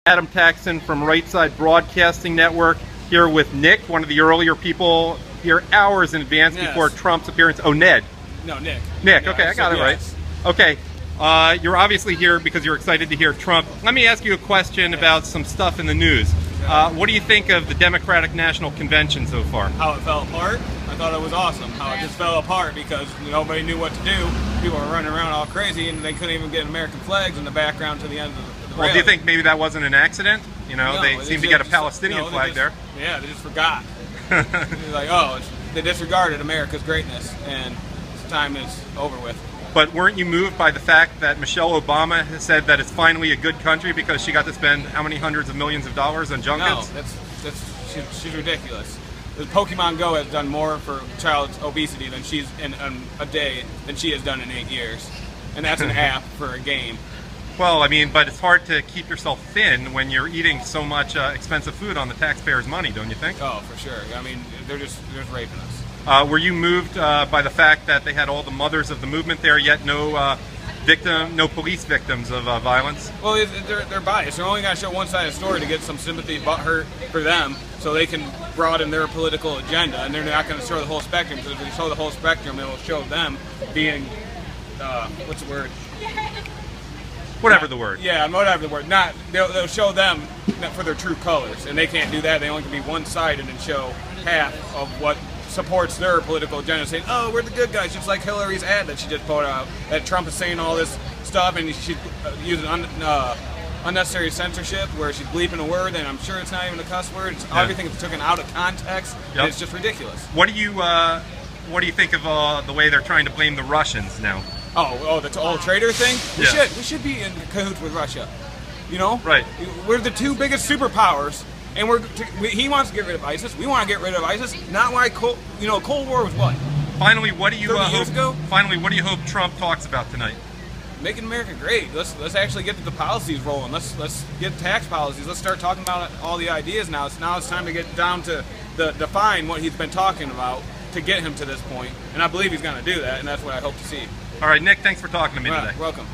Adam Taxon from Right Side Broadcasting Network here with Nick, one of the earlier people here hours in advance before Trump's appearance. Oh, Ned. No, Nick. Nick, okay, I got it right. Okay, you're obviously here because you're excited to hear Trump. Let me ask you a question about some stuff in the news. What do you think of the Democratic National Convention so far? How it fell apart? I thought it was awesome. How it just fell apart because nobody knew what to do. People were running around all crazy and they couldn't even get American flags in the background to the end of the Well, do you think maybe that wasn't an accident? You know, no, they seem to get a Palestinian flag there. Yeah, they just forgot. They're like, oh, they disregarded America's greatness, and this time is over with. But weren't you moved by the fact that Michelle Obama has said that it's finally a good country because she got to spend how many hundreds of millions of dollars on junkets? No, she's ridiculous. The Pokemon Go has done more for child obesity than she's in a day than she has done in 8 years, and that's an app for a game. Well, I mean, but it's hard to keep yourself thin when you're eating so much expensive food on the taxpayers' money, don't you think? Oh, for sure. I mean, they're just raping us. Were you moved by the fact that they had all the mothers of the movement there, yet no police victims of violence? Well, they're biased. They're only going to show one side of the story to get some sympathy, butthurt for them, so they can broaden their political agenda. And they're not going to show the whole spectrum, because if they show the whole spectrum, it will show them being, what's the word? Whatever the word. Yeah, whatever the word. They'll show them for their true colors, and they can't do that. They only can be one-sided and show half of what supports their political agenda, saying, oh, we're the good guys, just like Hillary's ad that she just put out, that Trump is saying all this stuff, and she's using unnecessary censorship, where she's bleeping a word, and I'm sure it's not even a cuss word. Everything is taken out of context, and it's just ridiculous. What do you think of the way they're trying to blame the Russians now? Oh, the old traitor thing? We should be in cahoots with Russia. You know? Right. We're the two biggest superpowers, and he wants to get rid of ISIS. We want to get rid of ISIS. Not why Cold War was what? Finally, what do you 30 years ago? Finally, what do you hope Trump talks about tonight? Making America great. Let's actually get the policies rolling. Let's get tax policies. Let's start talking about all the ideas now. Now it's time to get down to define what he's been talking about to get him to this point. And I believe he's going to do that, and that's what I hope to see. All right, Nick, thanks for talking to me today. Welcome.